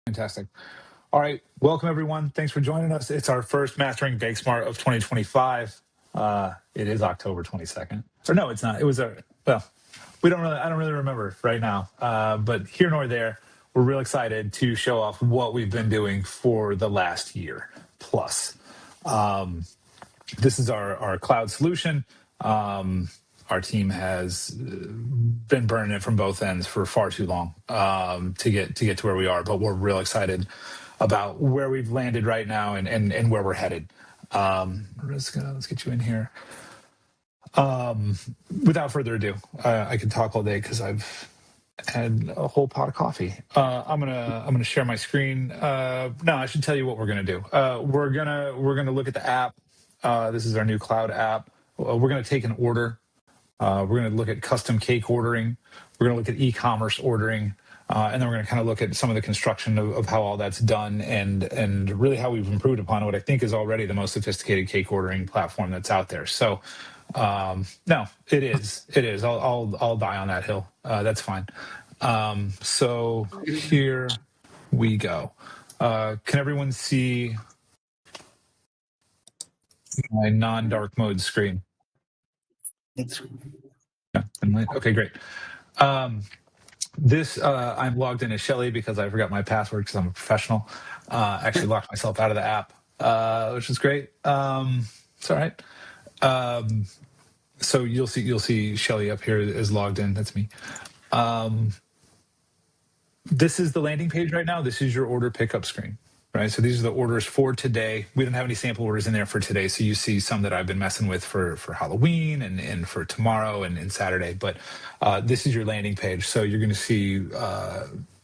Fantastic. All right. Welcome, everyone. Thanks for joining us. It's our first Mastering BakeSmart of 2025. It is October 22nd. Or no, it's not. It was well, I don't really remember right now. But here nor there, we're real excited to show off what we've been doing for the last year plus. This is our cloud solution. Our team has been burning it from both ends for far too long to get to where we are, but we're real excited about where we've landed right now and where we're headed. Let's get you in here. Without further ado, I could talk all day because I've had a whole pot of coffee. I'm gonna share my screen. No, I should tell you what we're gonna do. We're gonna look at the app. This is our new cloud app. We're gonna take an order. We're going to look at custom cake ordering. We're going to look at e-commerce ordering. And then we're going to kind of look at some of the construction of how all that's done and really how we've improved upon what I think is already the most sophisticated cake ordering platform that's out there. So, no, it is. I'll die on that hill. That's fine. So here we go. Can everyone see my non-dark mode screen? Yeah, okay, great. I'm logged in as Shelly because I forgot my password because I'm a professional. Actually locked myself out of the app, which is great. It's all right. So you'll see Shelly up here is logged in. That's me. This is the landing page right now. This is your order pickup screen. Right, so these are the orders for today. We don't have any sample orders in there for today, so you see some that I've been messing with for Halloween and for tomorrow and Saturday. But this is your landing page, so you're going to see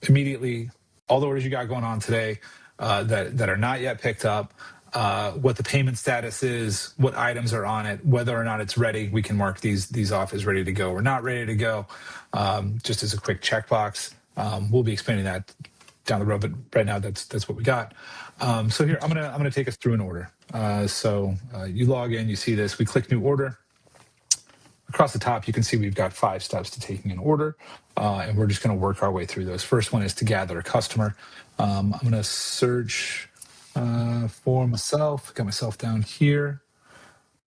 immediately all the orders you got going on today that are not yet picked up, what the payment status is, what items are on it, whether or not it's ready. We can mark these off as ready to go or not ready to go, just as a quick checkbox. We'll be explaining that down the road, but right now that's what we got. So here I'm gonna take us through an order. So you log in, you see this. We click new order. Across the top, you can see we've got 5 steps to taking an order, and we're just going to work our way through those. First one is to gather a customer. I'm going to search for myself. Got myself down here.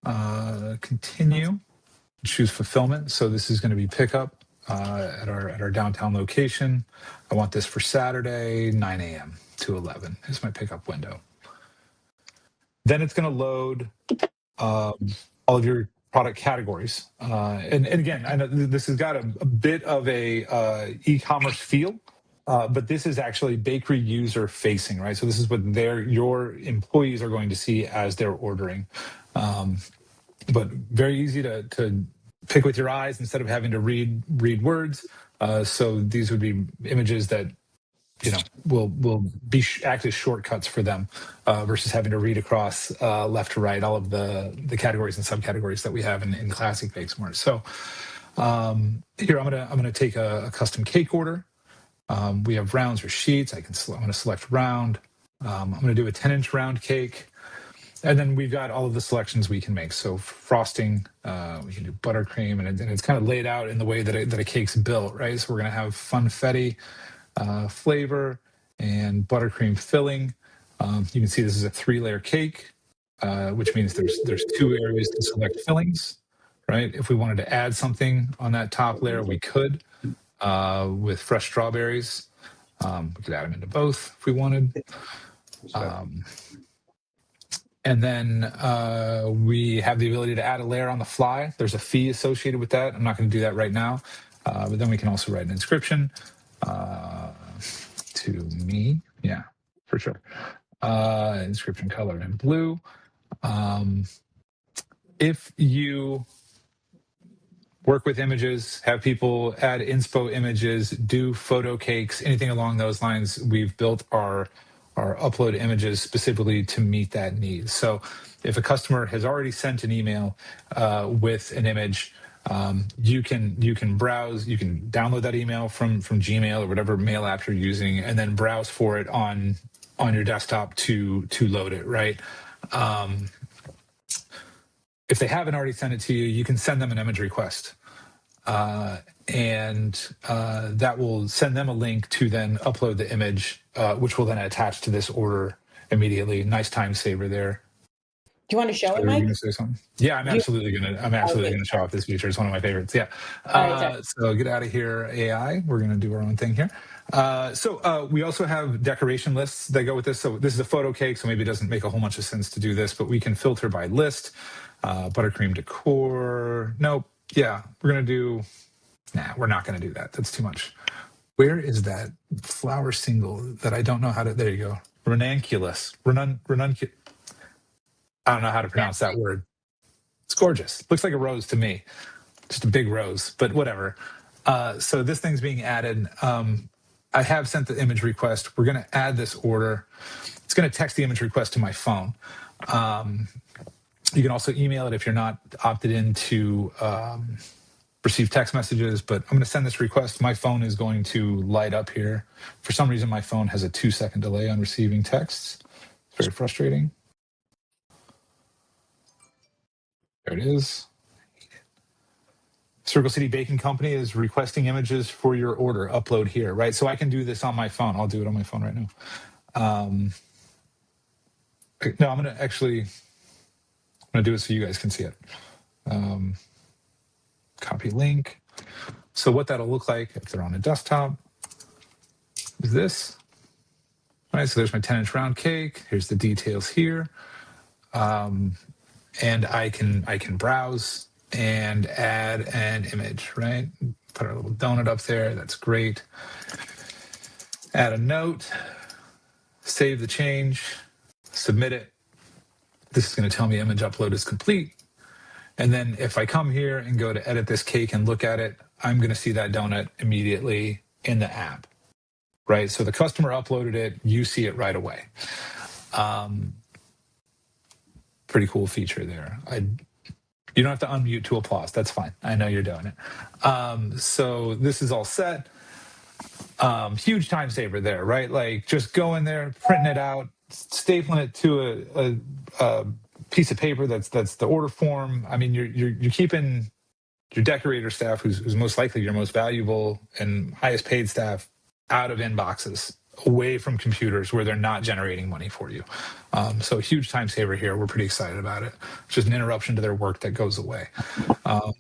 Continue. Choose fulfillment. So this is going to be pickup. At our downtown location. I want this for Saturday, 9 a.m. to 11 is my pickup window. Then it's going to load all of your product categories. And again, I know this has got a bit of a e-commerce feel, but this is actually bakery user facing, right? So this is what your employees are going to see as they're ordering. But very easy to pick with your eyes instead of having to read words. So these would be images that will act as shortcuts for them versus having to read across left to right all of the categories and subcategories that we have in classic BakeSmart. So here I'm gonna take a custom cake order. We have rounds or sheets. I'm gonna select round. I'm gonna do a 10-inch round cake. And then we've got all of the selections we can make. So frosting, we can do buttercream, and it's kind of laid out in the way that a cake's built, right? So we're going to have funfetti flavor and buttercream filling. You can see this is a 3-layer cake, which means there's 2 areas to select fillings, right? If we wanted to add something on that top layer, we could with fresh strawberries. We could add them into both if we wanted. And then we have the ability to add a layer on the fly. There's a fee associated with that. I'm not going to do that right now. But then we can also write an inscription to me. Yeah, for sure. Inscription color in blue. If you work with images, have people add inspo images, do photo cakes, anything along those lines, we've built our upload images specifically to meet that need. So if a customer has already sent an email with an image, you can browse, you can download that email from Gmail or whatever mail app you're using, and then browse for it on your desktop to load it, right? If they haven't already sent it to you, you can send them an image request. and that will send them a link to then upload the image, which will then attach to this order immediately. Nice time saver there. Do you want to show it, Are you Mike? going to say something? Yeah, I'm absolutely going to show off this feature. It's one of my favorites. Yeah. So get out of here, AI. We're going to do our own thing here. So we also have decoration lists that go with this. So this is a photo cake, so maybe it doesn't make a whole bunch of sense to do this, but we can filter by list. Buttercream decor. Nope. Yeah, we're going to do... Nah, we're not going to do that. That's too much. Where is that flower single that I don't know how to... There you go. Ranunculus. Ranunculus. I don't know how to pronounce that word. It's gorgeous. Looks like a rose to me. Just a big rose, but whatever. So this thing's being added. I have sent the image request. We're going to add this order. It's going to text the image request to my phone. You can also email it if you're not opted in to receive text messages, but I'm going to send this request. My phone is going to light up here. For some reason, my phone has a 2-second delay on receiving texts. It's very frustrating. There it is. Circle City Baking Company is requesting images for your order. Upload here, right? So I can do this on my phone. I'll do it on my phone right now. No, I'm going to do it so you guys can see it. Copy link. So what that'll look like if they're on a desktop is this. All right, so there's my 10-inch round cake. Here's the details here. And I can browse and add an image, right? Put our little donut up there. That's great. Add a note, save the change, submit it. This is going to tell me image upload is complete. And then if I come here and go to edit this cake and look at it, I'm going to see that donut immediately in the app, right? So the customer uploaded it, you see it right away. Pretty cool feature there. You don't have to unmute to applause. That's fine. I know you're doing it. So this is all set. Huge time saver there, right? Like just going there, printing it out, stapling it to a piece of paper that's the order form. I mean, you're keeping your decorator staff, who's most likely your most valuable and highest paid staff, out of inboxes, away from computers where they're not generating money for you. So huge time saver here. We're pretty excited about it. It's just an interruption to their work that goes away. So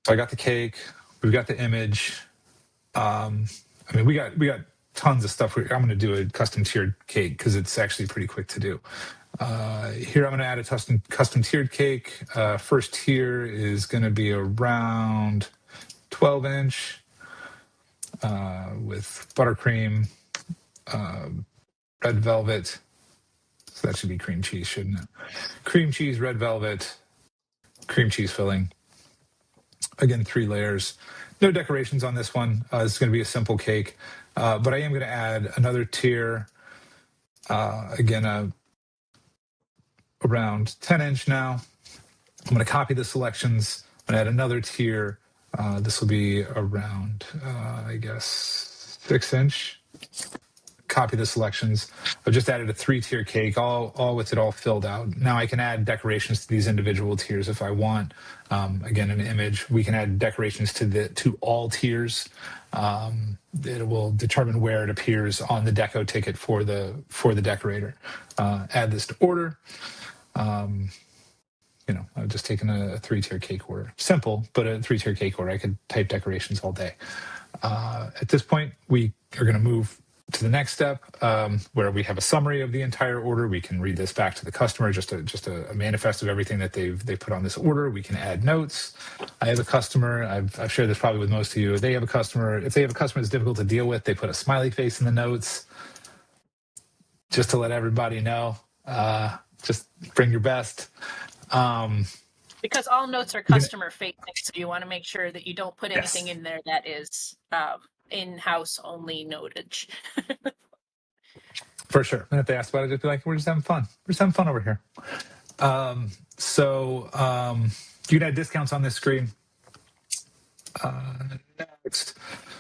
I got the cake. We've got the image. I mean, we got tons of stuff. I'm going to do a custom tiered cake because it's actually pretty quick to do. Here I'm going to add a custom tiered cake. First tier is going to be around 12-inch with buttercream, red velvet. So that should be cream cheese, shouldn't it? Cream cheese, red velvet, cream cheese filling. Again, 3 layers. No decorations on this one. It's going to be a simple cake. But I am going to add another tier. Again, around 10-inch now. I'm going to copy the selections and add another tier. This will be around, I guess, 6-inch. Copy the selections. I've just added a 3-tier cake, all with it all filled out. Now I can add decorations to these individual tiers if I want. Again, an image. We can add decorations to all tiers. It will determine where it appears on the deco ticket for the decorator. Add this to order. I've just taken a 3-tier cake order. Simple, but a 3-tier cake order. I could type decorations all day. At this point, we are going to move to the next step, where we have a summary of the entire order. We can read this back to the customer, just a manifest of everything that they put on this order. We can add notes. I have a customer. I've shared this probably with most of you. They have a customer. If they have a customer that's difficult to deal with, they put a smiley face in the notes, just to let everybody know. Just bring your best. Because all notes are customer facing, so you want to make sure that you don't put anything in there that is in-house only notage. For sure. And if they ask about it, just be like, we're just having fun. We're just having fun over here. You can add discounts on this screen. Next.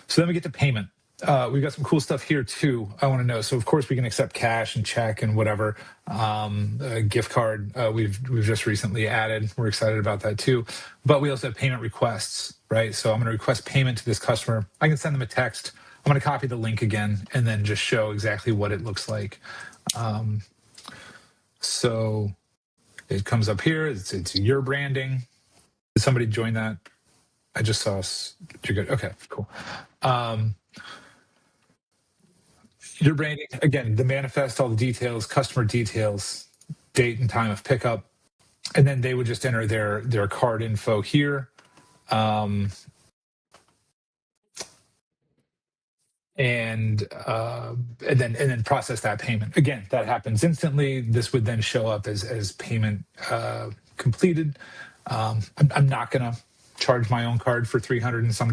So then we get to payment. we've got some cool stuff here too. I want to know. So of course we can accept cash and check and whatever. A gift card we've just recently added. We're excited about that too. But we also have payment requests, right? So I'm going to request payment to this customer. I can send them a text. I'm going to copy the link again and then just show exactly what it looks like. So it comes up here. It's your branding. Did somebody join that? I just saw us. You're good. Okay, cool. Your branding, again, the manifest, all the details, customer details, date and time of pickup, and then they would just enter their card info here. And then process that payment. Again, that happens instantly. This would then show up as payment completed. I'm not going to charge my own card for $300 and some,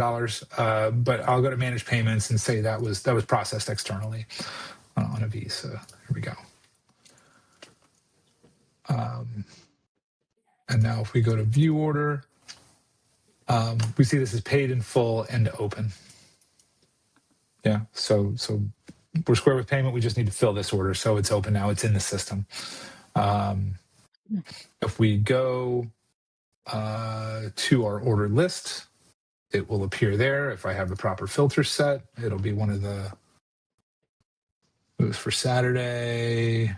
but I'll go to manage payments and say that was processed externally on a Visa. Here we go. And now if we go to view order, we see this is paid in full and open. Yeah, so we're square with payment. We just need to fill this order. So it's open now. It's in the system. If we go to our order list, it will appear there. If I have the proper filter set, it'll be one of the, it was for Saturday.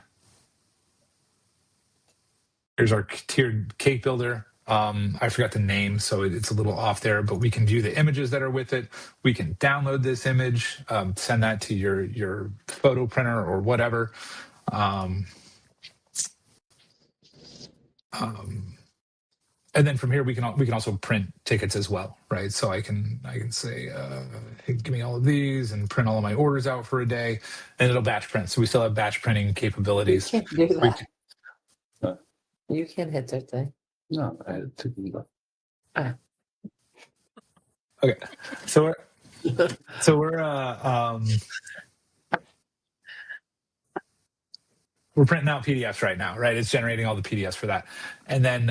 Here's our tiered cake builder. I forgot the name, so it's a little off there, but we can view the images that are with it. We can download this image, send that to your photo printer or whatever. And then from here, we can also print tickets as well, right? So I can say, hey, give me all of these and print all of my orders out for a day, and it'll batch print. So we still have batch printing capabilities. You can't do that. You can't hit that thing. No, I had to do that. Okay, so we're printing out PDFs right now, right? It's generating all the PDFs for that. And then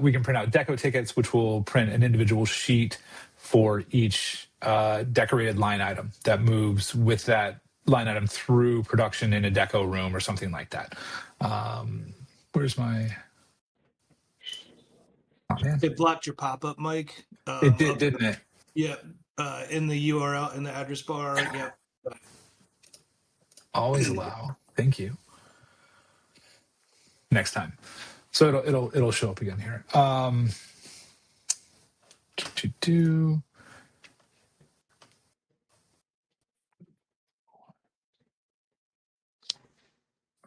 we can print out deco tickets, which will print an individual sheet for each decorated line item that moves with that line item through production in a deco room or something like that. Where's my... Oh, man. It blocked your pop-up, Mike. It did, didn't it? Yeah, in the URL, in the address bar. Yeah. Always allow. Thank you. Next time. So it'll show up again here.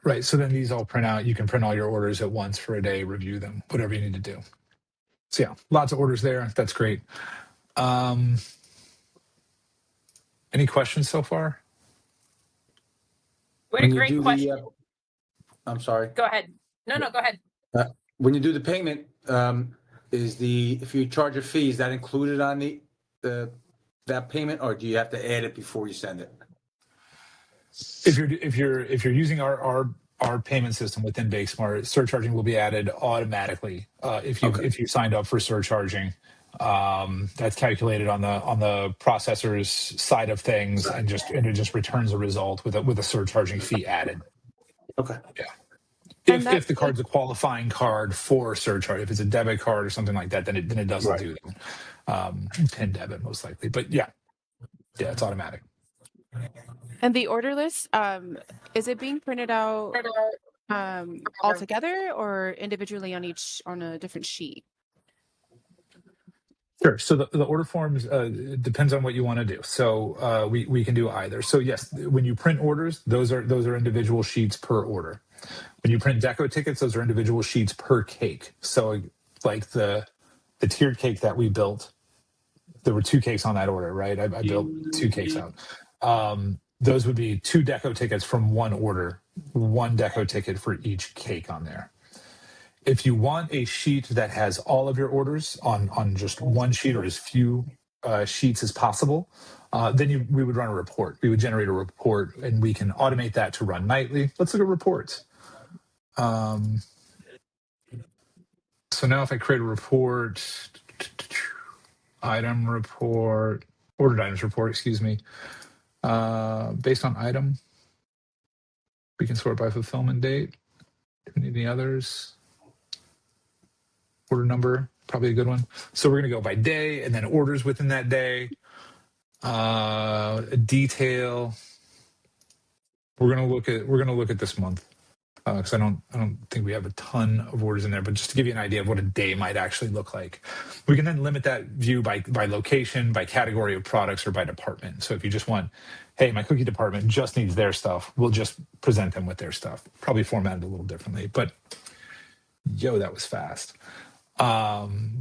Right. So then these all print out. You can print all your orders at once for a day, review them, whatever you need to do. So yeah, lots of orders there. That's great. Any questions so far? What a great question. I'm sorry. Go ahead. No, go ahead. When you do the payment, if you charge a fee, is that included on that payment, or do you have to add it before you send it? If you're using our payment system within BakeSmart, surcharging will be added automatically. If you signed up for surcharging, that's calculated on the processor's side of things, and it just returns a result with a surcharging fee added. Okay. Yeah. If the card's a qualifying card for surcharge, if it's a debit card or something like that, then it doesn't do that. PIN debit most likely, but yeah, it's automatic. And the order list, is it being printed out all together or individually on a different sheet? Sure. So the order forms depends on what you want to do. So we can do either. So yes, when you print orders, those are individual sheets per order. When you print deco tickets, those are individual sheets per cake. So like the tiered cake that we built, there were 2 cakes on that order, right? I built 2 cakes out. Those would be 2 deco tickets from one order, 1 deco ticket for each cake on there. If you want a sheet that has all of your orders on just one sheet or as few sheets as possible, then we would run a report. We would generate a report, and we can automate that to run nightly. Let's look at reports. So now if I create a report, ordered items report, excuse me. Based on item, we can sort by fulfillment date. Do we need any others? Order number, probably a good one. So we're going to go by day and then orders within that day. Detail. We're going to look at this month because I don't think we have a ton of orders in there. But just to give you an idea of what a day might actually look like, we can then limit that view by location, by category of products, or by department. So if you just want, hey, my cookie department just needs their stuff, we'll just present them with their stuff. Probably formatted a little differently, but yo, that was fast.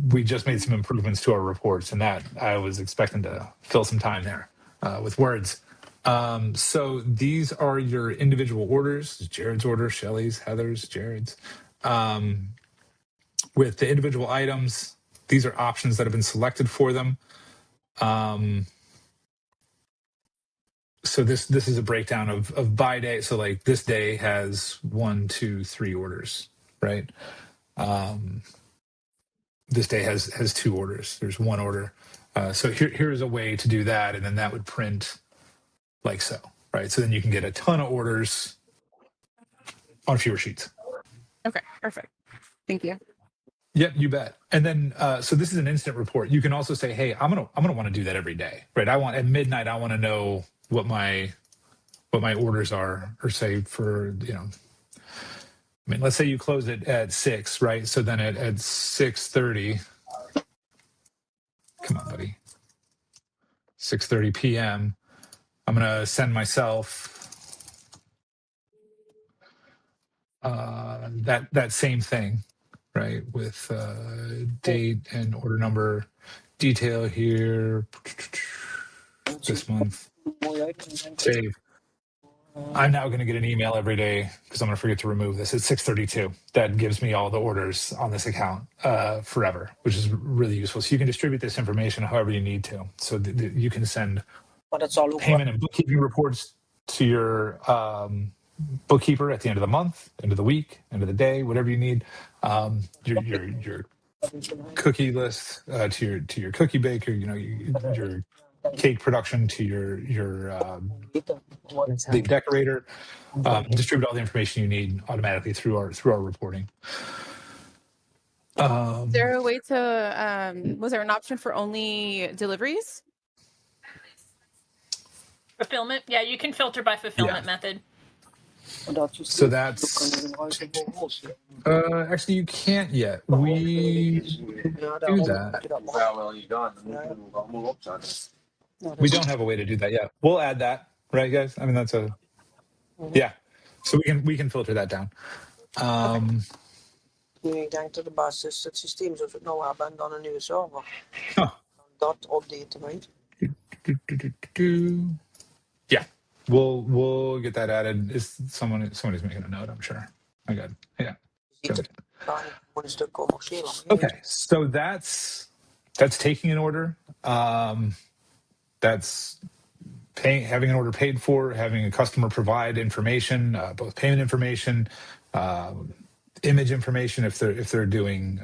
We just made some improvements to our reports, and that I was expecting to fill some time there with words. So these are your individual orders: Jared's order, Shelly's, Heather's, Jared's. With the individual items, these are options that have been selected for them. So this is a breakdown of by day. So like this day has 1, 2, 3 orders, right? This day has 2 orders. There's 1 order. So here's a way to do that, and then that would print like so, right? So then you can get a ton of orders on fewer sheets. Okay, perfect. Thank you. Yep, you bet. And then, so this is an instant report. You can also say, hey, I'm gonna want to do that every day, right? At midnight, I want to know what my orders are, or say for, I mean, let's say you close it at 6, right? So then at 6:30, come on, buddy, 6:30 p.m., I'm going to send myself that same thing, right? With date and order number, detail here, this month, save. I'm now going to get an email every day because I'm going to forget to remove this at 6:32. That gives me all the orders on this account forever, which is really useful. So you can distribute this information however you need to. So you can send payment and bookkeeping reports to your bookkeeper at the end of the month, end of the week, end of the day, whatever you need. Your cookie list to your cookie baker. Your cake production to your the decorator. Distribute all the information you need automatically through our reporting. Is there a way to? Was there an option for only deliveries? Fulfillment? Yeah, you can filter by fulfillment method. So that's actually you can't yet. We do that. We don't have a way to do that yet. We'll add that, right, guys? I mean, that's yeah. So we can filter that down. Ik denk dat de basis het systeem zoals we het nou hebben en dan een nieuwe server. Dat updaten, right? Yeah, we'll get that added. Somebody's making a note, I'm sure. I got it. Yeah. Okay, so that's taking an order. That's having an order paid for, having a customer provide information, both payment information, image information if they're doing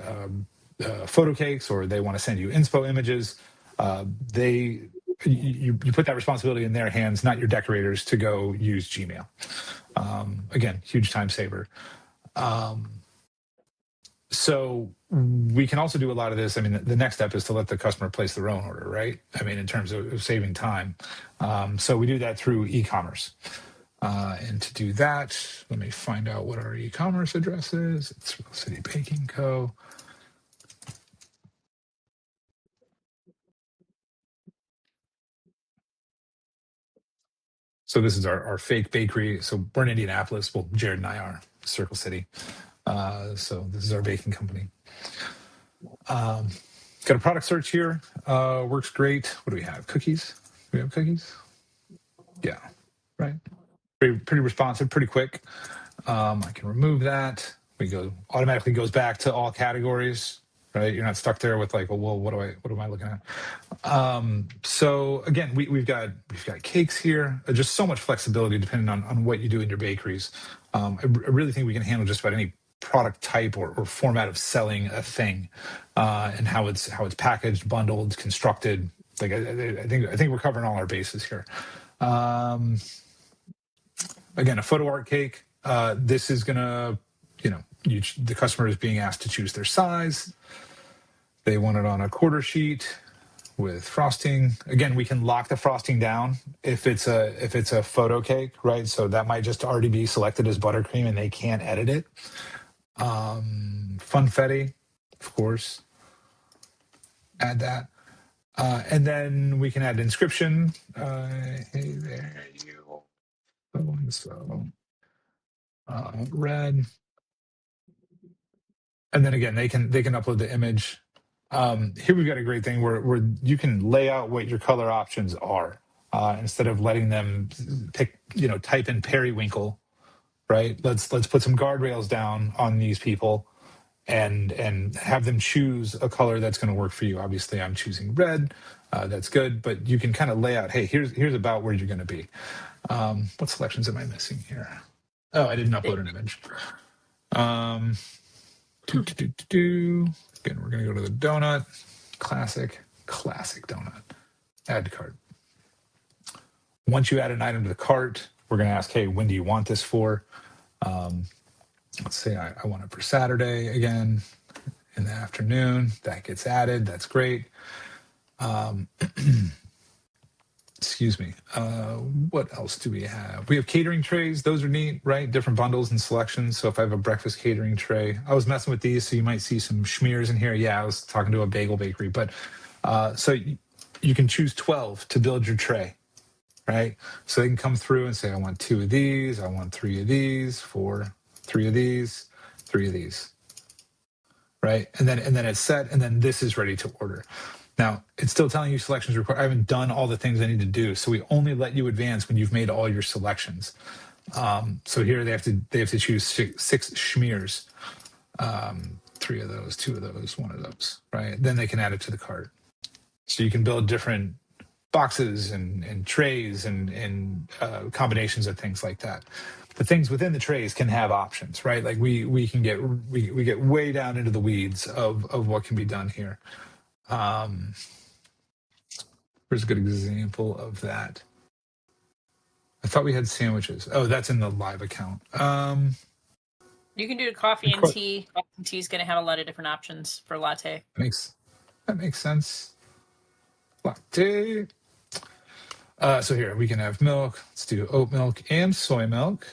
photo cakes or they want to send you inspo images. You put that responsibility in their hands, not your decorators, to go use Gmail. Again, huge time saver. So we can also do a lot of this. I mean, the next step is to let the customer place their own order, right? I mean, in terms of saving time. So we do that through e-commerce. And to do that, let me find out what our e-commerce address is. It's Circle City Baking Co. So this is our fake bakery. So we're in Indianapolis. Well, Jared and I are Circle City. So this is our baking company. Got a product search here. Works great. What do we have? Cookies? Do we have cookies? Yeah, right. Pretty responsive, pretty quick. I can remove that. Automatically goes back to all categories, right? You're not stuck there with like, well, what am I looking at? So again, we've got cakes here. Just so much flexibility depending on what you do in your bakeries. I really think we can handle just about any product type or format of selling a thing, and how it's packaged, bundled, constructed. Like I think we're covering all our bases here. Again, a photo art cake. This is gonna, the customer is being asked to choose their size. They want it on a quarter sheet with frosting. Again, we can lock the frosting down if it's a photo cake, right? So that might just already be selected as buttercream and they can't edit it. Funfetti, of course. Add that. And then we can add inscription. Hey there, you. So red. And then again, they can upload the image. Here we've got a great thing where you can lay out what your color options are instead of letting them pick, type in periwinkle, right? Let's put some guardrails down on these people and have them choose a color that's going to work for you. Obviously, I'm choosing red. That's good, but you can kind of lay out, hey, here's about where you're going to be. What selections am I missing here? Oh, I didn't upload an image. Again, we're going to go to the donut. Classic donut. Add to cart. Once you add an item to the cart, we're going to ask, hey, when do you want this for? Let's say I want it for Saturday again in the afternoon. That gets added. That's great. Excuse me. What else do we have? We have catering trays. Those are neat, right? Different bundles and selections. So if I have a breakfast catering tray, I was messing with these, so you might see some schmears in here. Yeah, I was talking to a bagel bakery, but so you can choose 12 to build your tray, right? So they can come through and say, I want 2 of these, I want 3 of these, 4, 3 of these, 3 of these, right? And then it's set, and then this is ready to order. Now, it's still telling you selections required. I haven't done all the things I need to do, so we only let you advance when you've made all your selections. So here they have to choose 6 schmears, 3 of those, 2 of those, 1 of those, right? Then they can add it to the cart. So you can build different boxes and trays and combinations of things like that. The things within the trays can have options, right? Like we get way down into the weeds of what can be done here. Here's a good example of that. I thought we had sandwiches. Oh, that's in the live account. You can do coffee and tea. Coffee and tea is going to have a lot of different options for latte. That makes sense. Latte. So here we can have milk. Let's do oat milk and soy milk.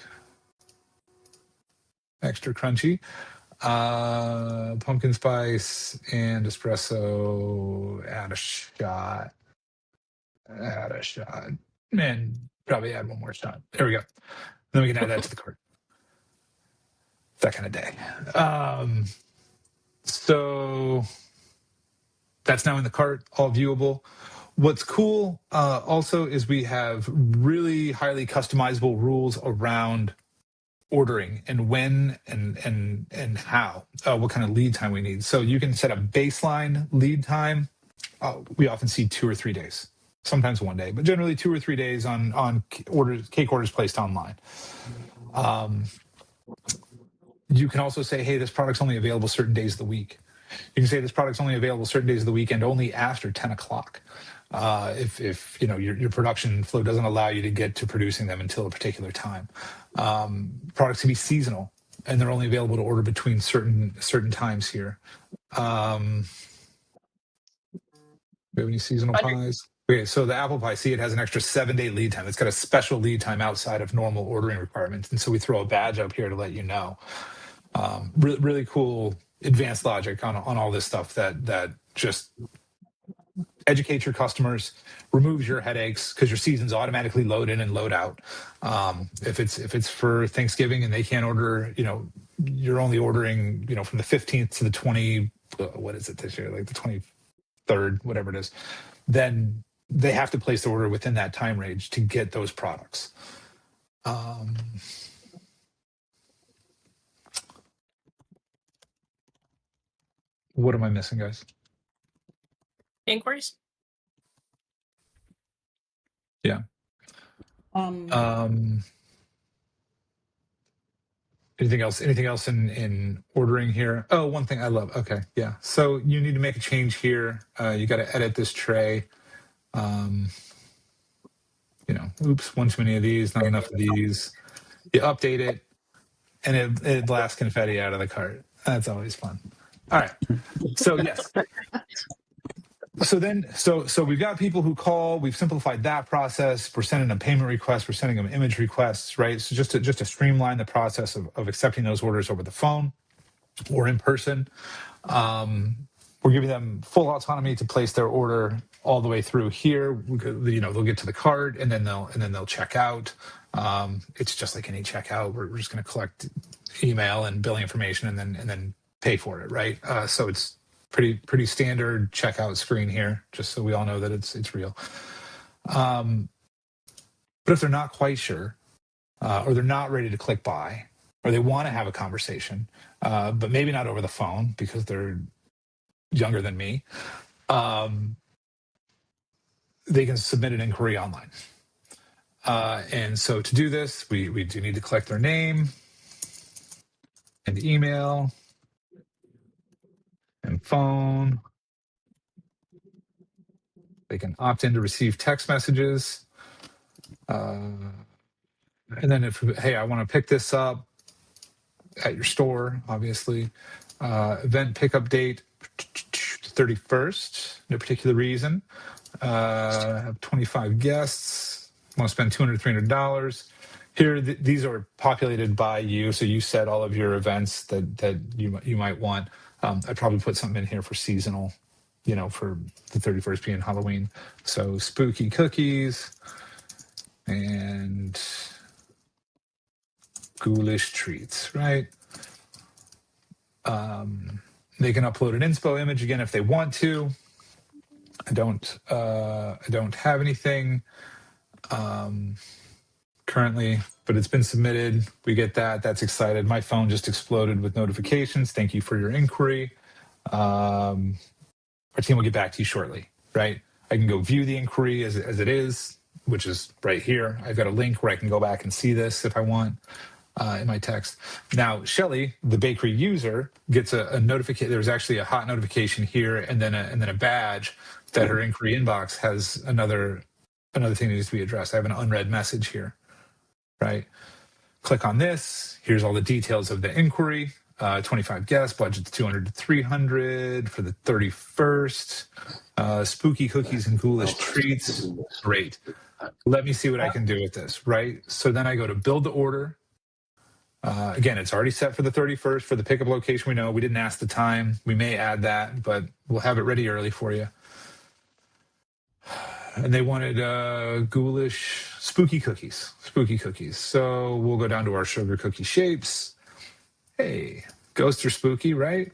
Extra crunchy. Pumpkin spice and espresso. Add a shot. And probably add 1 more shot. There we go. Then we can add that to the cart. That kind of day. So that's now in the cart, all viewable. What's cool also is we have really highly customizable rules around ordering and when and how, what kind of lead time we need. So you can set a baseline lead time. We often see 2 or 3 days, sometimes 1 day, but generally 2 or 3 days on cake orders placed online. You can also say, hey, this product's only available certain days of the week. You can say this product's only available certain days of the week and only after 10 o'clock. If your production flow doesn't allow you to get to producing them until a particular time. Products can be seasonal, and they're only available to order between certain times here. We have any seasonal pies? Okay, so the apple pie, see, it has an extra 7-day lead time. It's got a special lead time outside of normal ordering requirements, and so we throw a badge up here to let you know. Really cool advanced logic on all this stuff that just educates your customers, removes your headaches because your seasons automatically load in and load out. If it's for Thanksgiving and they can't order, you're only ordering, from the 15th to the 20, what is it this year? Like the 23rd, whatever it is, then they have to place the order within that time range to get those products. What am I missing, guys? Inquiries? Yeah. Anything else in ordering here? Oh, one thing I love. Okay. Yeah. So you need to make a change here. You got to edit this tray. oops, one too many of these, not enough of these. You update it, and it blasts confetti out of the cart. That's always fun. All right. So yes. So we've got people who call. We've simplified that process. We're sending them payment requests. We're sending them image requests, right? So just to streamline the process of accepting those orders over the phone or in person. We're giving them full autonomy to place their order all the way through here. They'll get to the cart and then they'll check out. It's just like any checkout. We're just going to collect email and billing information and then pay for it, right? So it's pretty standard checkout screen here, just so we all know that it's real. But if they're not quite sure, or they're not ready to click buy, or they want to have a conversation, but maybe not over the phone because they're younger than me, they can submit an inquiry online. And so to do this, we do need to collect their name and email and phone. They can opt in to receive text messages. And then hey, I want to pick this up at your store, obviously. Event pickup date, 31st, no particular reason. Have 25 guests, want to spend $200, $300. Here, these are populated by you, so you set all of your events that you might want. I'd probably put something in here for seasonal, for the 31st being Halloween. So spooky cookies and ghoulish treats, right? They can upload an inspo image again if they want to. I don't have anything currently, but it's been submitted. We get that. That's excited. My phone just exploded with notifications. Thank you for your inquiry. Our team will get back to you shortly, right? I can go view the inquiry as it is, which is right here. I've got a link where I can go back and see this if I want in my text. Now, Shelly, the bakery user, gets a notification. There's actually a hot notification here and then a badge that her inquiry inbox has another thing that needs to be addressed. I have an unread message here, right? Click on this. Here's all the details of the inquiry. 25 guests, budget's 200 to 300 for the 31st. Spooky cookies and ghoulish treats. Great. Let me see what I can do with this, right? So then I go to build the order. Again, it's already set for the 31st for the pickup location. We know we didn't ask the time. We may add that, but we'll have it ready early for you. And they wanted ghoulish, spooky cookies. So we'll go down to our sugar cookie shapes. Hey, ghost or spooky, right?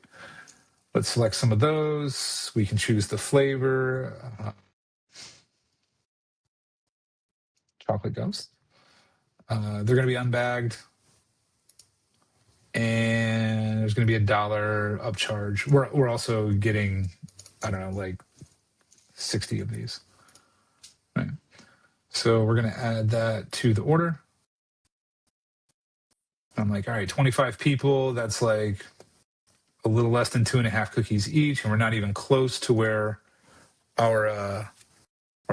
Let's select some of those. We can choose the flavor. Chocolate ghost. They're going to be unbagged. And there's going to be $1 upcharge. We're also getting, I don't know, like 60 of these. Right. So we're going to add that to the order. I'm like, all right, 25 people. That's like a little less than 2.5 cookies each, and we're not even close to where our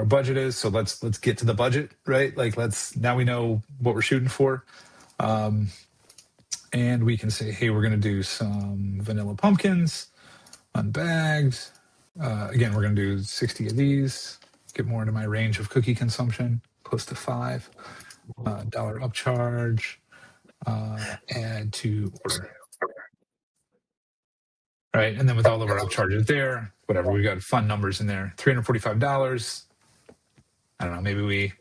budget is. So let's get to the budget, right? Like now we know what we're shooting for. And we can say, hey, we're going to do some vanilla pumpkins, unbagged. Again, we're going to do 60 of these, get more into my range of cookie consumption, close to $5. $1 upcharge, add to order. Right, and then with all of our upcharges there, whatever, we've got fun numbers in there. $345. I don't know, maybe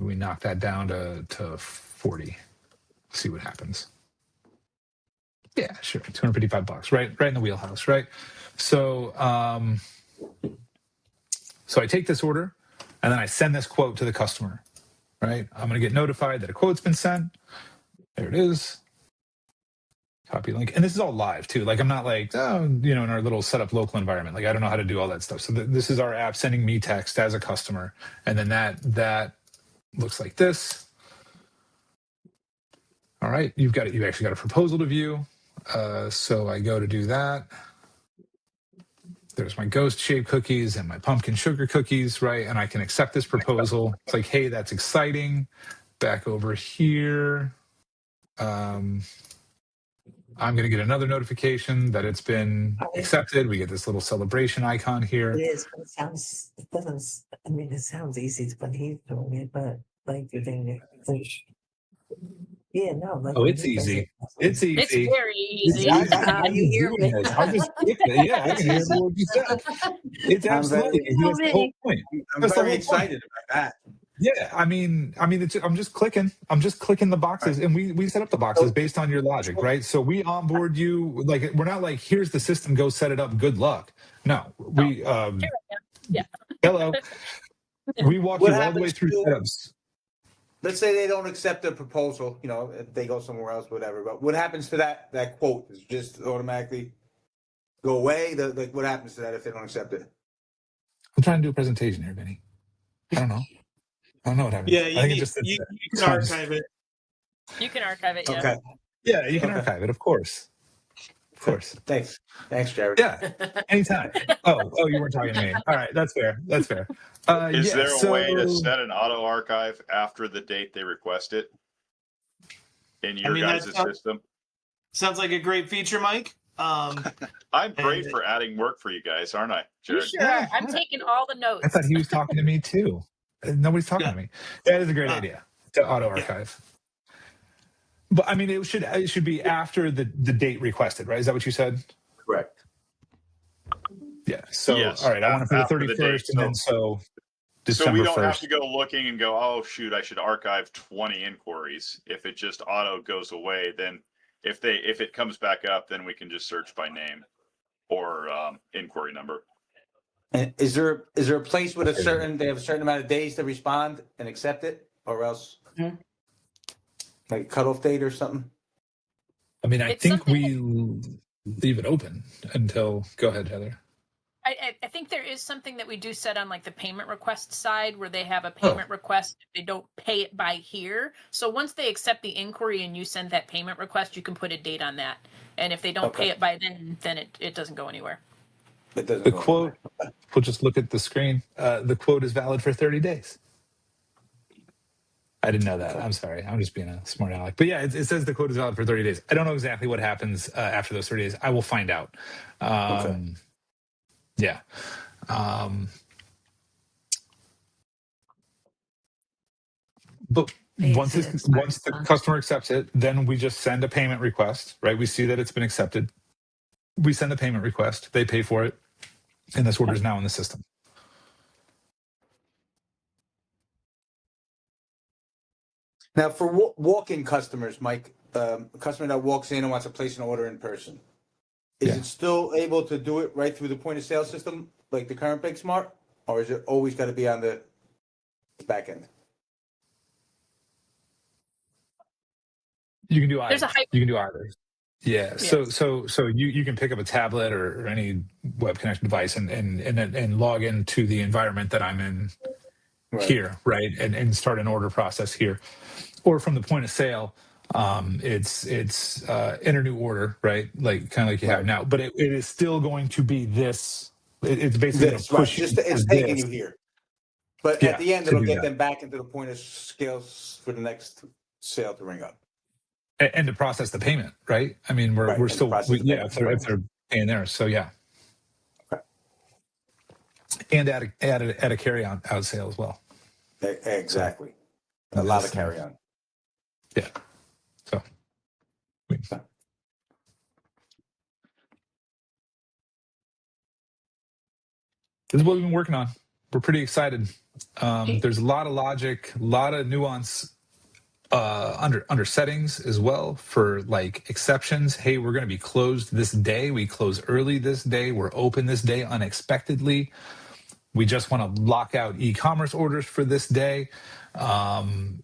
we knock that down to 40. See what happens. Yeah, sure. $255, right in the wheelhouse, right? So so I take this order and then I send this quote to the customer, right? I'm going to get notified that a quote's been sent. There it is. Copy link. And this is all live too. Like I'm not like, in our little setup local environment. Like I don't know how to do all that stuff. So this is our app sending me text as a customer. And then that looks like this. All right, you've actually got a proposal to view. So I go to do that. there's my ghost shaped cookies and my pumpkin sugar cookies, right? And I can accept this proposal. It's like, hey, that's exciting. Back over here. I'm going to get another notification that it's been accepted. We get this little celebration icon here. It is, but it doesn't, I mean, it sounds easy when he's doing it, but like you're doing it. Yeah, no. Like Oh, it's easy. It's easy. It's very easy. You hear me? I'm just yeah, I can hear what you said. It's absolutely easy. That's the whole point. I'm very excited about that. Yeah, I mean, I'm just clicking the boxes, and we set up the boxes based on your logic, right? So we onboard you, like we're not like, here's the system, go set it up, good luck. No, we Yeah. hello, we walk you all the way through setups. Let's say they don't accept the proposal, if they go somewhere else, whatever. But what happens to that quote? Does it just automatically go away? What happens to that if they don't accept it? I'm trying to do a presentation here, Vinny. I don't know what happens. Yeah, I think it just you can archive it. You can archive it. Yeah. Okay. Yeah, you can archive it, of course. Of course. Thanks, Jared. Yeah, anytime. Oh, you weren't talking to me. All right, that's fair. Is there a way to set an auto archive after the date they request it in your guys' system? Sounds like a great feature, Mike. I'm great for adding work for you guys, aren't I, Jared? You sure are. I'm taking all the notes. I thought he was talking to me too. Nobody's talking to me. That is a great idea to auto archive. But I mean, it should be after the date requested, right? Is that what you said? Correct. Yeah. So yes, all right, I want it for the 31st, and then December 1st. So we don't have to go looking and go, oh shoot, I should archive 20 inquiries. If it just auto goes away, then if it comes back up, then we can just search by name or inquiry number. And is there a place with they have a certain amount of days to respond and accept it, or else like a cutoff date or something? I mean, I think we leave it open until. Go ahead, Heather. I think there is something that we do set on like the payment request side where they have a payment request if they don't pay it by here. So once they accept the inquiry and you send that payment request, you can put a date on that. And if they don't pay it by then it doesn't go anywhere. The quote, we'll just look at the screen. The quote is valid for 30 days. I didn't know that. I'm sorry. I'm just being a smart aleck. But yeah, it says the quote is valid for 30 days. I don't know exactly what happens after those 30 days. I will find out. Yeah. But once the customer accepts it, then we just send a payment request, right? We see that it's been accepted. We send the payment request. They pay for it. And this order is now in the system. Now, for walk-in customers, Mike, a customer that walks in and wants to place an order in person, is it still able to do it right through the point of sale system, like the current BakeSmart, or is it always got to be on the back end? You can do either. You can do either. Yeah. So you can pick up a tablet or any web connected device and log into the environment that I'm in here, right? And start an order process here. Or from the point of sale, it's enter new order, right? Like kind of like you have now. But it is still going to be this. It's basically going to push you. It's taking you here. But at the end, it'll get them back into the point of scales for the next sale to ring up. And to process the payment, right? I mean, we're still, if they're paying there. So yeah. Okay. And add a carry-on out sale as well. Exactly. A lot of carry-on. Yeah. So. This is what we've been working on. We're pretty excited. There's a lot of logic, a lot of nuance under settings as well for like exceptions. Hey, we're going to be closed this day. We close early this day. We're open this day unexpectedly. We just want to lock out e-commerce orders for this day. When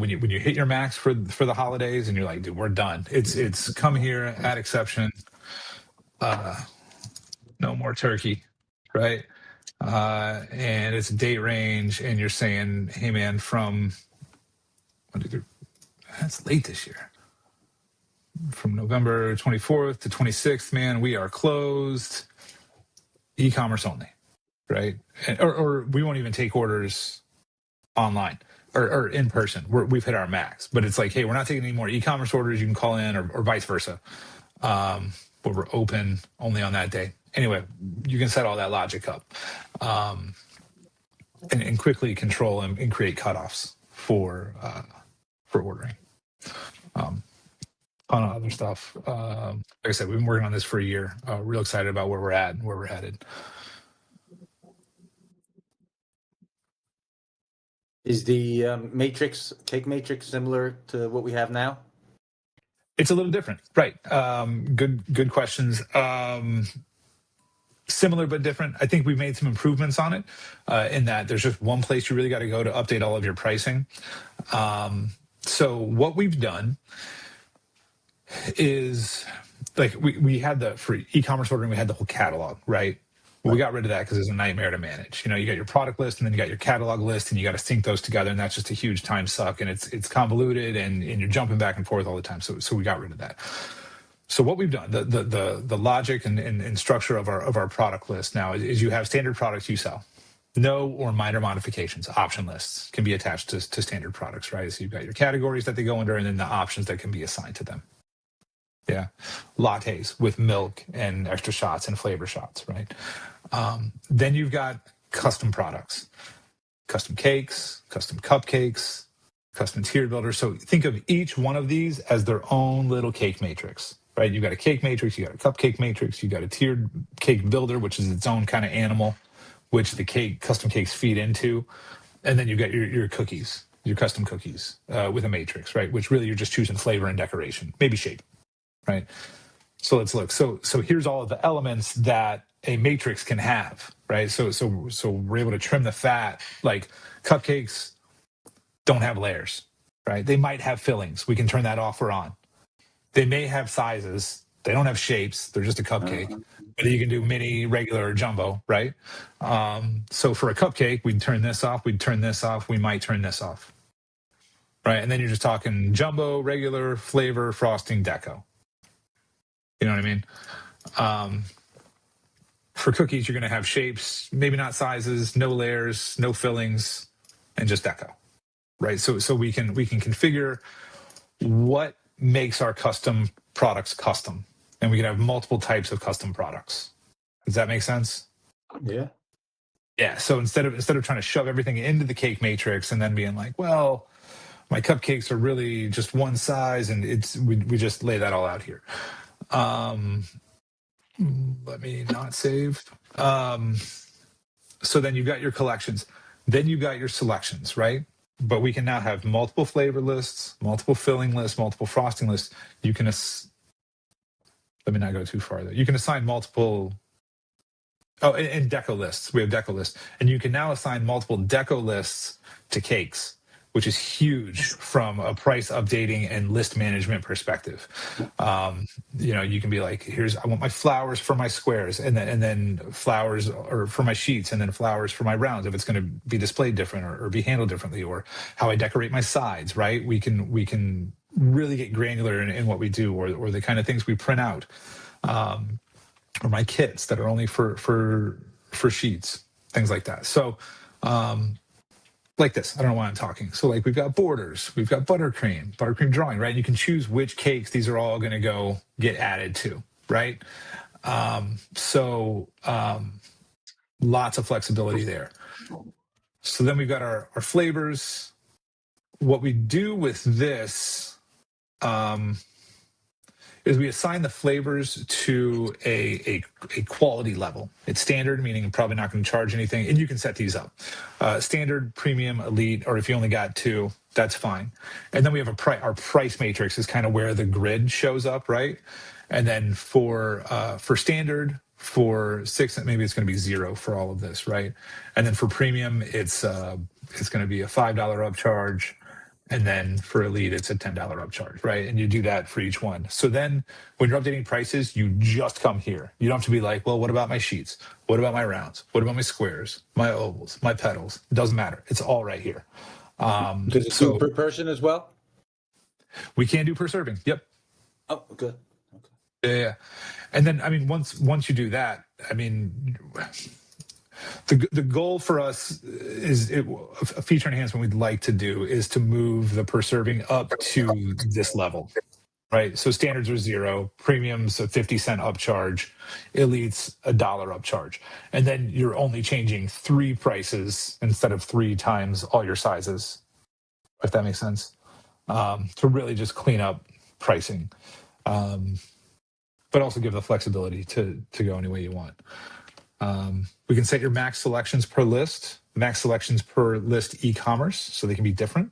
you hit your max for the holidays and you're like, dude, we're done. It's come here, add exception. No more turkey, right? And it's a date range, and you're saying, hey man, from that's late this year. From November 24th to 26th, man, we are closed. e-commerce only, right? Or we won't even take orders online or in person. We've hit our max, but it's like, hey, we're not taking any more e-commerce orders. You can call in or vice versa. But we're open only on that day. Anyway, you can set all that logic up and quickly control and create cutoffs for ordering. Ton of other stuff. Like I said, we've been working on this for a year. Real excited about where we're at and where we're headed. Is the cake matrix similar to what we have now? It's a little different, right? Good questions. Similar but different. I think we've made some improvements on it in that there's just one place you really got to go to update all of your pricing. So what we've done is, like, we had for e-commerce ordering, we had the whole catalog, right? Well, we got rid of that because it's a nightmare to manage. You got your product list and then you got your catalog list and you got to sync those together, and that's just a huge time suck, and it's convoluted and you're jumping back and forth all the time. So we got rid of that. So what we've done, the logic and structure of our product list now is you have standard products you sell. No or minor modifications, option lists can be attached to standard products, right? So you've got your categories that they go under and then the options that can be assigned to them. Yeah. Lattes with milk and extra shots and flavor shots, right? Then you've got custom products, custom cakes, custom cupcakes, custom tiered builders. So think of each one of these as their own little cake matrix, right? You've got a cake matrix, you got a cupcake matrix, you got a tiered cake builder, which is its own kind of animal, which the custom cakes feed into. And then you've got your cookies, your custom cookies with a matrix, right? Which really you're just choosing flavor and decoration, maybe shape, right? So let's look. So here's all of the elements that a matrix can have, right? So we're able to trim the fat. Like cupcakes don't have layers, right? They might have fillings. We can turn that off or on. They may have sizes. They don't have shapes. They're just a cupcake. But you can do mini, regular, or jumbo, right? So for a cupcake, we'd turn this off. We'd turn this off. We might turn this off, right? And then you're just talking jumbo, regular, flavor, frosting, deco. You know what I mean? For cookies, you're going to have shapes, maybe not sizes, no layers, no fillings, and just deco, right? So we can configure what makes our custom products custom, and we can have multiple types of custom products. Does that make sense? Yeah. Yeah. So instead of trying to shove everything into the cake matrix and then being like, well, my cupcakes are really just one size, and we just lay that all out here. Let me not save. So then you've got your collections. Then you've got your selections, right? But we can now have multiple flavor lists, multiple filling lists, multiple frosting lists. You can, let me not go too far though. You can assign multiple, and deco lists. We have deco lists. And you can now assign multiple deco lists to cakes, which is huge from a price updating and list management perspective. You can be like, I want my flowers for my squares, and then flowers or for my sheets, and then flowers for my rounds if it's going to be displayed different or be handled differently, or how I decorate my sides, right? We can really get granular in what we do, or the kind of things we print out, or my kits that are only for sheets, things like that. So like this, I don't know why I'm talking. So like we've got borders, we've got buttercream drawing, right? And you can choose which cakes these are all going to get added to, right? Lots of flexibility there. So then we've got our flavors. What we do with this is we assign the flavors to a quality level. It's standard, meaning I'm probably not going to charge anything, and you can set these up. Standard, premium, elite, or if you only got 2, that's fine. And then we have our price matrix is kind of where the grid shows up, right? And then for standard, for 6, maybe it's going to be 0 for all of this, right? And then for premium, it's going to be a $5 upcharge. And then for elite, it's a $10 upcharge, right? And you do that for each one. So then when you're updating prices, you just come here. You don't have to be like, well, what about my sheets? What about my rounds? What about my squares, my ovals, my petals? It doesn't matter. It's all right here. Does it do per person as well? We can do per serving. Yep. Oh, good. Okay. Yeah. And then, once you do that, I mean, the goal for us is a feature enhancement we'd like to do is to move the per serving up to this level, right? So standards are 0, premiums a 50-cent upcharge, elites $1 upcharge, and then you're only changing 3 prices instead of 3 times all your sizes, if that makes sense. To really just clean up pricing, but also give the flexibility to go any way you want. We can set your max selections per list, max selections per list e-commerce, so they can be different.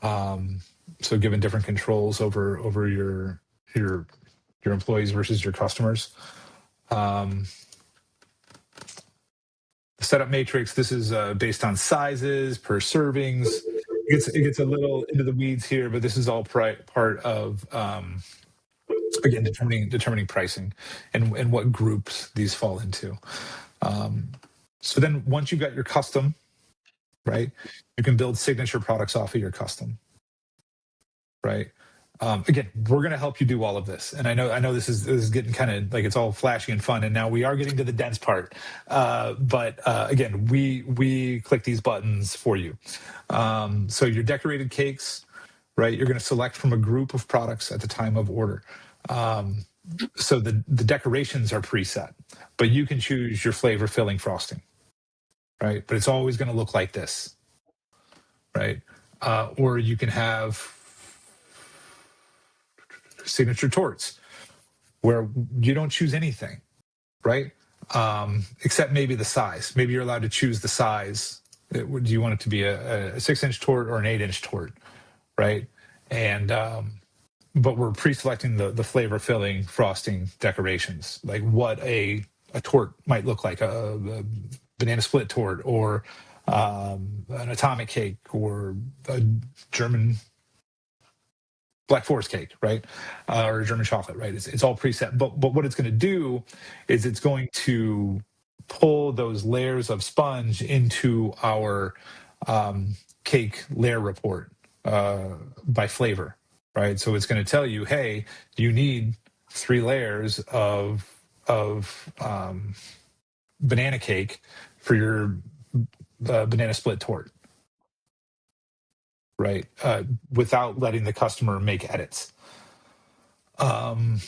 So given different controls over your employees versus your customers. The setup matrix, this is based on sizes per servings. It gets a little into the weeds here, but this is all part of again determining pricing and what groups these fall into. So then once you've got your custom, right, you can build signature products off of your custom, right? Again, we're going to help you do all of this, and I know this is getting kind of like it's all flashy and fun, and now we are getting to the dense part. But again, we click these buttons for you. So your decorated cakes, right? You're going to select from a group of products at the time of order. So the decorations are preset, but you can choose your flavor filling frosting, right? But it's always going to look like this, right? Or you can have signature torts where you don't choose anything, right? Except maybe the size. Maybe you're allowed to choose the size. Do you want it to be a 6-inch tort or an 8-inch tort, right? And but we're pre-selecting the flavor filling frosting decorations, like what a tort might look like, a banana split tort, or an atomic cake, or a German Black Forest cake, right? Or German chocolate, right? It's all preset. But what it's going to do is it's going to pull those layers of sponge into our cake layer report by flavor, right? So it's going to tell you, hey, you need 3 layers of banana cake for your banana split tort, right? Without letting the customer make edits. So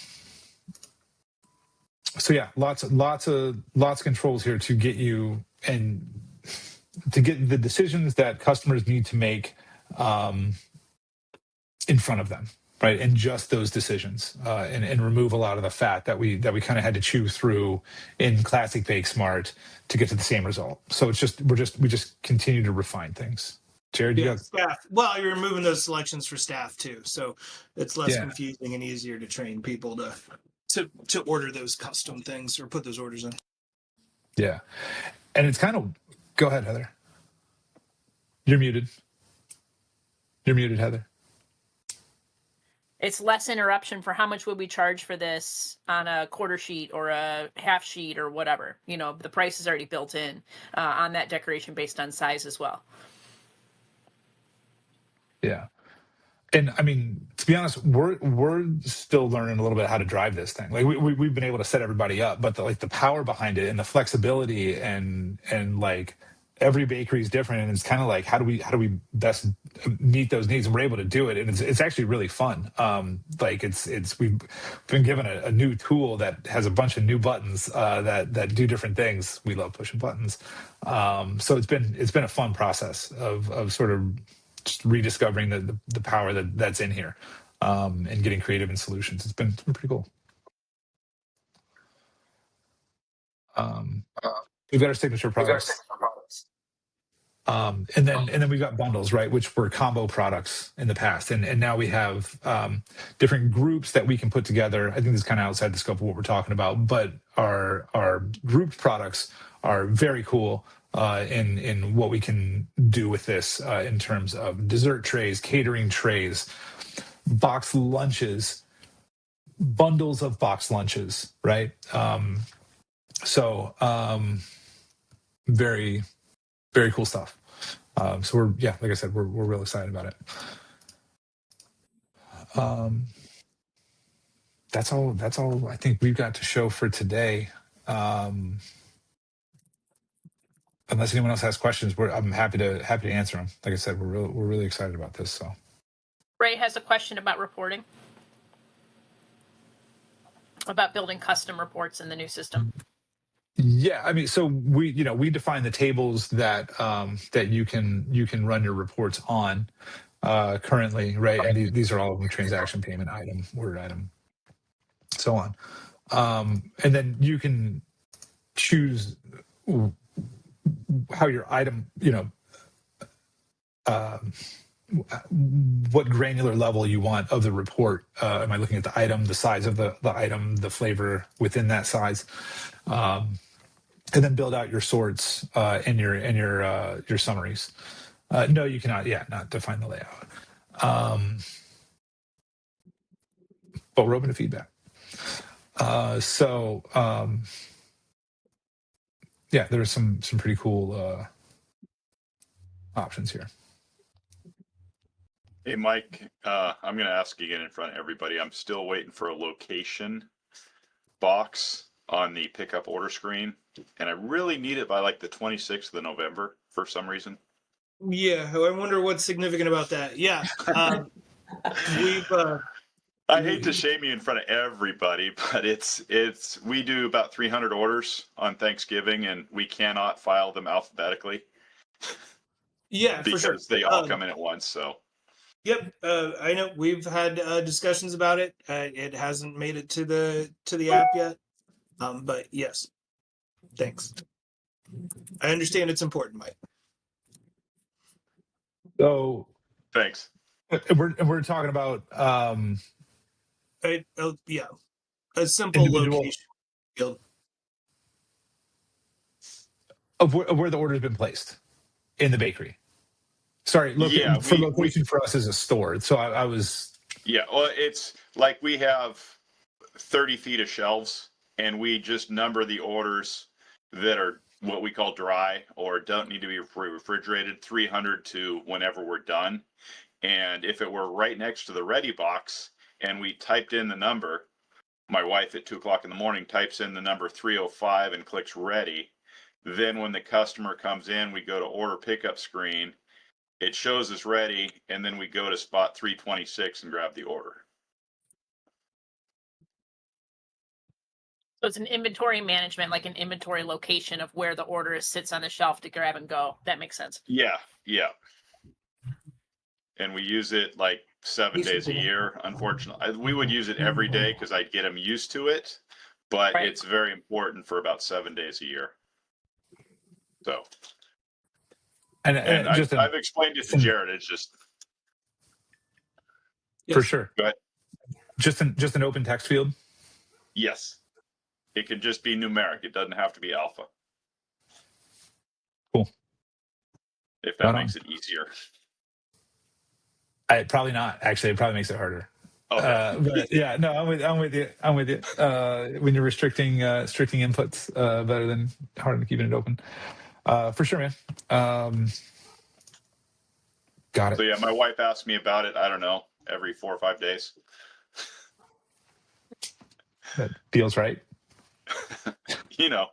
yeah, lots of controls here to get you and to get the decisions that customers need to make in front of them, right? And just those decisions, and remove a lot of the fat that we kind of had to chew through in classic BakeSmart to get to the same result. So it's just we just continue to refine things. Jared, you got staff. Well, you're removing those selections for staff too, so it's less confusing and easier to train people to order those custom things or put those orders in. Yeah, and it's kind of. Go ahead, Heather. You're muted. You're muted, Heather. It's less interruption for how much would we charge for this on a quarter sheet or a half sheet or whatever. You know, the price is already built in on that decoration based on size as well. Yeah. And I mean, to be honest, we're still learning a little bit how to drive this thing. Like we've been able to set everybody up, but the power behind it and the flexibility and like every bakery is different, and it's kind of like how do we best meet those needs, and we're able to do it, and it's actually really fun. Like we've been given a new tool that has a bunch of new buttons that do different things. We love pushing buttons, so it's been a fun process of sort of just rediscovering the power that's in here, and getting creative in solutions. It's been pretty cool. We've got our signature products. And then we've got bundles, right, which were combo products in the past, and now we have different groups that we can put together. I think this is kind of outside the scope of what we're talking about, but our grouped products are very cool in what we can do with this in terms of dessert trays, catering trays, box lunches, bundles of box lunches, right? So very, very cool stuff. So we're, like I said, we're real excited about it. That's all I think we've got to show for today. Unless anyone else has questions, I'm happy to answer them. Like I said, we're really excited about this. So Ray has a question about reporting, about building custom reports in the new system. yeah, I mean, so we define the tables that that you can run your reports on currently, right? And these are all of them: transaction, payment, item, order item, so on. And then you can choose how your item, what granular level you want of the report. Am I looking at the item, the size of the item, the flavor within that size, and then build out your sorts and your summaries. No, you cannot. Yeah, not define the layout. But we're open to feedback. Yeah, there's some pretty cool options here. Hey, Mike, I'm going to ask again in front of everybody. I'm still waiting for a location box on the pickup order screen, and I really need it by like the 26th of November for some reason. Yeah, I wonder what's significant about that. Yeah, we've. I hate to shame you in front of everybody, but we do about 300 orders on Thanksgiving, and we cannot file them alphabetically. Yeah, because for sure. they all come in at once. So. Yep, I know we've had discussions about it. It hasn't made it to the app yet, but yes, thanks. I understand it's important, Mike. So thanks. We're talking about yeah, a simple location field of where the order's been placed in the bakery. Sorry, location for us is a store. So I was. Yeah, well, it's like we have 30 feet of shelves, and we just number the orders that are what we call dry or don't need to be refrigerated, 300 to whenever we're done. And if it were right next to the ready box and we typed in the number, my wife at 2 o'clock in the morning types in the number 305 and clicks ready. Then when the customer comes in, we go to order pickup screen. It shows us ready, and then we go to spot 326 and grab the order. So it's an inventory management, like an inventory location of where the order sits on the shelf to grab and go. That makes sense. Yeah. And we use it like 7 days a year. Unfortunately, we would use it every day because I'd get them used to it, but It's very important for about 7 days a year. So. And I've explained it to Jared. It's just for sure. Go ahead. Just an open text field. Yes, it can just be numeric. It doesn't have to be alpha. Cool. If that makes it easier. Probably not. Actually, it probably makes it harder. Okay. But yeah, no, I'm with you. When you're restricting inputs, better than harder than keeping it open. For sure, man. Got it. So yeah, my wife asked me about it. I don't know, every 4 or 5 days. That feels right. Yeah.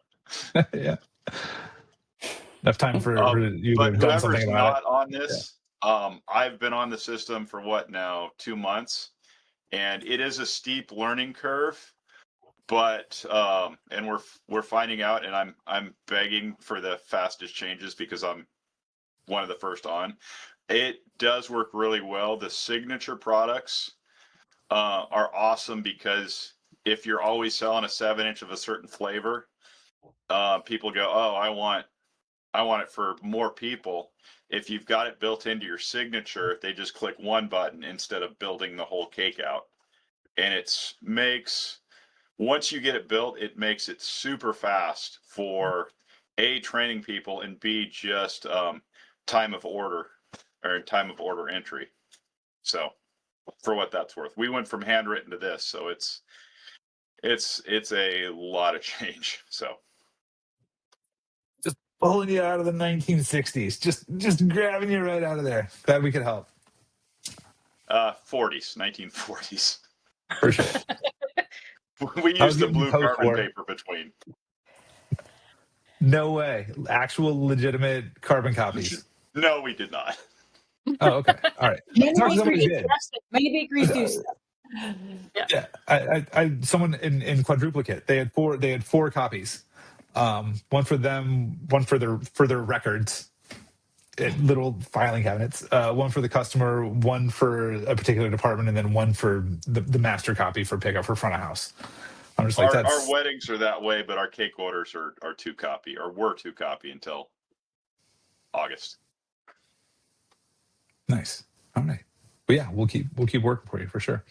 Enough time for you to have done something about it. On this, I've been on the system for what now, 2 months, and it is a steep learning curve. But and we're finding out, and I'm begging for the fastest changes because I'm one of the first on. It does work really well. The signature products are awesome because if you're always selling a 7-inch of a certain flavor, people go, "Oh, I want it for more people." If you've got it built into your signature, they just click one button instead of building the whole cake out, and once you get it built, it makes it super fast for A, training people, and B, just time of order entry. So for what that's worth, we went from handwritten to this, so it's a lot of change. So just pulling you out of the 1960s, just grabbing you right out of there. Glad we could help. 1940s. For sure. We used the blue carbon paper between. No way. Actual legitimate carbon copies. No, we did not. Oh, okay. All right. Somebody did. Many bakeries do. Yeah. Someone in Quadruplicate, they had four copies. One for them, one for their records, little filing cabinets, one for the customer, one for a particular department, and then one for the master copy for pickup for front of house. I'm just like, Our weddings are that way, but our cake orders are 2 copy, or were 2 copy until August. Nice. All right. But yeah, we'll keep working for you for sure.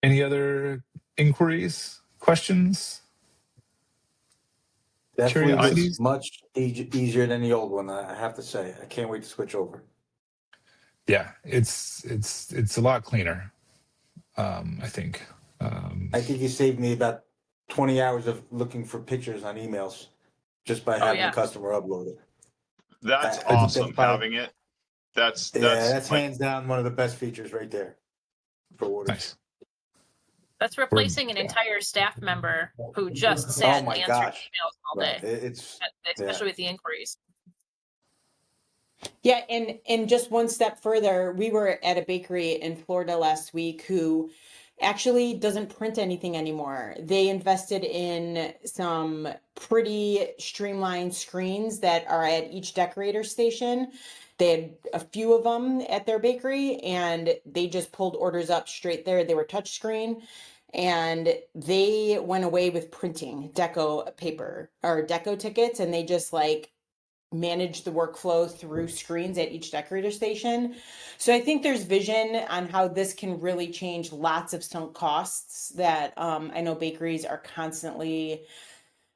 Any other inquiries, questions? Definitely Curiosities? much easier than the old one, I have to say. I can't wait to switch over. Yeah, it's a lot cleaner. I think. I think you saved me about 20 hours of looking for pictures on emails just by having the customer upload it. That's I awesome think that's having it. That's hands down one of the best features right there for orders. Nice. That's replacing an entire staff member who just sat and answered emails all day. It's especially with the inquiries. Yeah, and just one step further, we were at a bakery in Florida last week who actually doesn't print anything anymore. They invested in some pretty streamlined screens that are at each decorator station. They had a few of them at their bakery, and they just pulled orders up straight there. They were touchscreen, and they went away with printing deco paper or deco tickets, and they just like manage the workflow through screens at each decorator station. So I think there's vision on how this can really change lots of sunk costs that I know bakeries are constantly,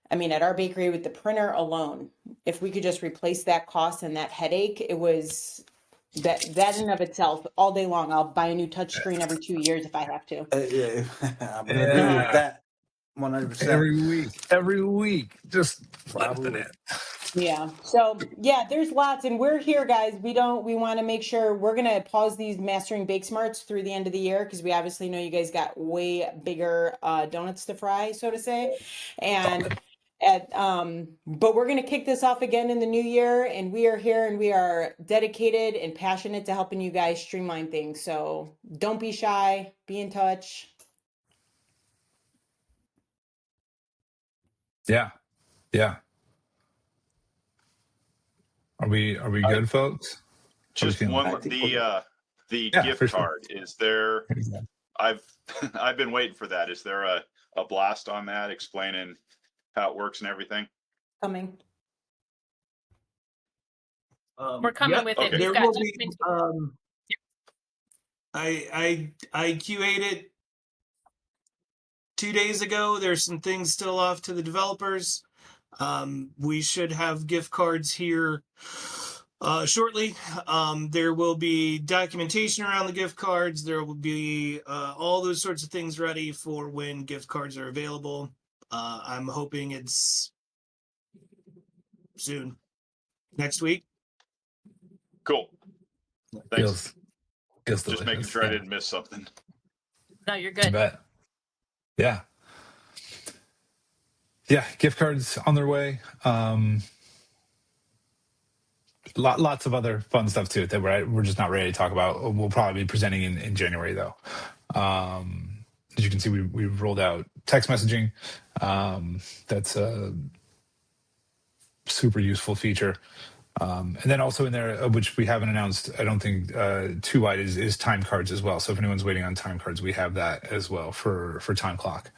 I mean, at our bakery with the printer alone, if we could just replace that cost and that headache, it was that in and of itself, all day long, I'll buy a new touchscreen every 2 years if I have to. I'm going to agree with that 100%. Every week, just flipping it. Yeah. So yeah, there's lots, and we're here, guys. We want to make sure we're going to pause these mastering BakeSmarts through the end of the year, because we obviously know you guys got way bigger donuts to fry, so to say. And but we're going to kick this off again in the new year, and we are here and we are dedicated and passionate to helping you guys streamline things. So don't be shy, be in touch. Yeah. Are we good, folks? Just one, the gift card. Is there? I've been waiting for that. Is there a blast on that explaining how it works and everything? Coming. We're coming with it. There We've got will be, I QA'd it 2 days ago. There's some things still off to the developers. We should have gift cards here shortly. There will be documentation around the gift cards. There will be all those sorts of things ready for when gift cards are available. I'm hoping it's soon, next week. Cool. Thanks. Feels just making sure I didn't miss something. No, you're good. I bet. Yeah. Yeah, gift cards on their way. Lots of other fun stuff too that we're just not ready to talk about. We'll probably be presenting in January though. As you can see, we've rolled out text messaging. That's a super useful feature. And then also in there, which we haven't announced, I don't think too wide, is time cards as well. So if anyone's waiting on time cards, we have that as well for time clock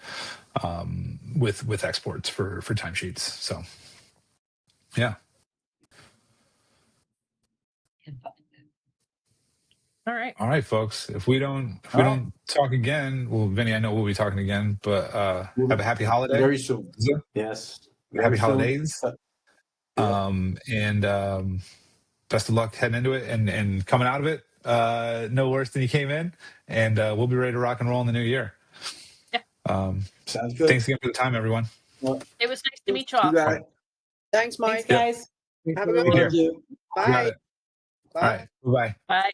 with exports for timesheets. So yeah. All right, folks. If we don't talk again, well, Vinny, I know we'll be talking again, but have a happy holiday. Very soon. Yes. Happy holidays. And best of luck heading into it and coming out of it. No worse than you came in. And we'll be ready to rock and roll in the new year. Yeah. Sounds good. Thanks again for the time, everyone. It was nice to meet you all. Right. Thanks, Mike. Thanks, guys. Have a good one. Thank you. Bye. All right. Bye. Bye.